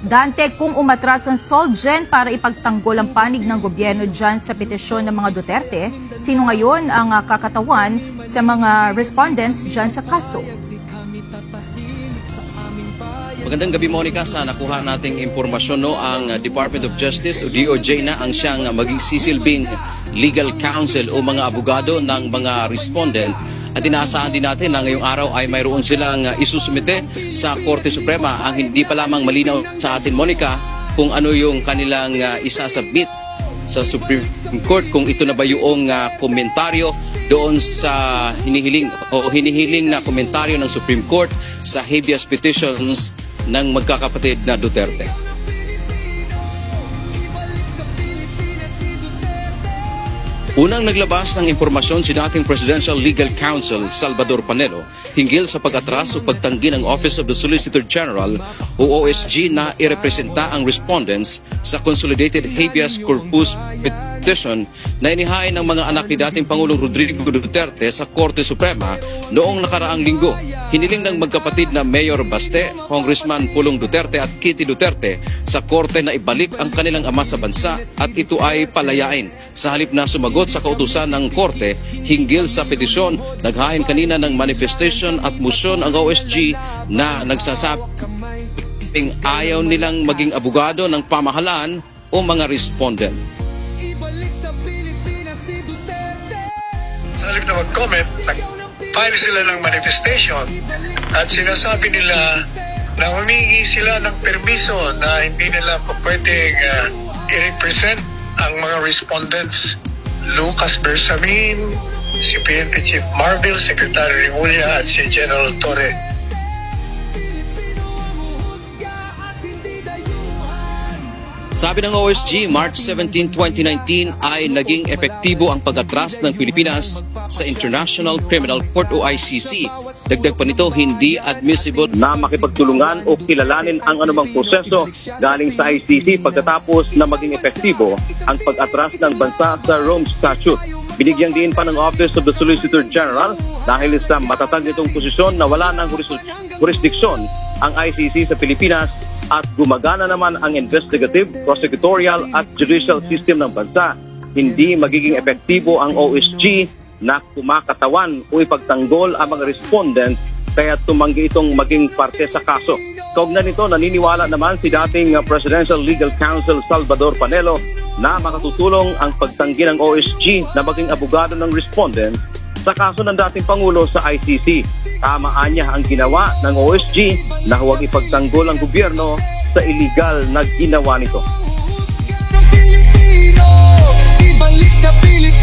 Dante, kung umatras ang SOLGEN para ipagtanggol ang panig ng gobyerno dyan sa petisyon ng mga Duterte, sino ngayon ang kakatawan sa mga respondents dyan sa kaso? Magandang gabi, Monica. Sa nakuha nating impormasyon, ang Department of Justice o DOJ na ang siyang maging sisilbing legal counsel o mga abogado ng mga respondent. At inaasahan din natin na ngayong araw ay mayroon silang isusumite sa Korte Suprema. Ang hindi pa lamang malinaw sa atin, Monica, kung ano yung kanilang isasubmit sa Supreme Court, kung ito na ba yung komentaryo doon sa hinihiling na komentaryo ng Supreme Court sa habeas petitions ng magkakapatid na Duterte. Unang naglabas ng impormasyon si dating Presidential Legal Counsel Salvador Panelo hinggil sa pag-atras o pagtanggi ng Office of the Solicitor General o OSG na irepresenta ang respondents sa Consolidated Habeas Corpus Petition na inihain ng mga anak ni dating Pangulong Rodrigo Duterte sa Korte Suprema noong nakaraang linggo. Hiniling ng magkapatid na Mayor Baste, Congressman Pulong Duterte at Kitty Duterte sa Korte na ibalik ang kanilang ama sa bansa at ito ay palayain. Sa halip na sumagot sa kautusan ng Korte hinggil sa petisyon, naghain kanina ng manifestation at motion ang OSG na nagsasabing ayaw nilang maging abogado ng pamahalaan o mga respondent. Sa halip na mag-comment, nag-file sila ng manifestation at sinasabi nila na humingi sila ng permiso na hindi nila pwedeng i-represent ang mga respondents. Lucas Bersamin, si PNP Chief Marvel, Secretary Remulla at si General Torre. Sabi ng OSG, March 17, 2019 ay naging epektibo ang pag-atras ng Pilipinas sa International Criminal Court o ICC. Dagdag pa nito, hindi admissible na makipagtulungan o kilalanin ang anumang proseso galing sa ICC pagkatapos na maging epektibo ang pag-atras ng bansa sa Rome Statute. Binigyang din pa ng Office of the Solicitor General dahil sa matatag nitong posisyon na wala ng jurisdiksyon ang ICC sa Pilipinas at gumagana naman ang investigative, prosecutorial at judicial system ng bansa. Hindi magiging epektibo ang OSG na kumakatawan o ipagtanggol ang mga respondent kaya tumanggi itong maging parte sa kaso. Kaugnay nito, naniniwala naman si dating Presidential Legal Counsel Salvador Panelo na makatutulong ang pagtanggi ng OSG na maging abogado ng respondent sa kaso ng dating Pangulo sa ICC. Tamaan niya ang ginawa ng OSG na huwag ipagtanggol ang gobyerno sa illegal na ginawa nito. Ibalik sa Pilipinas.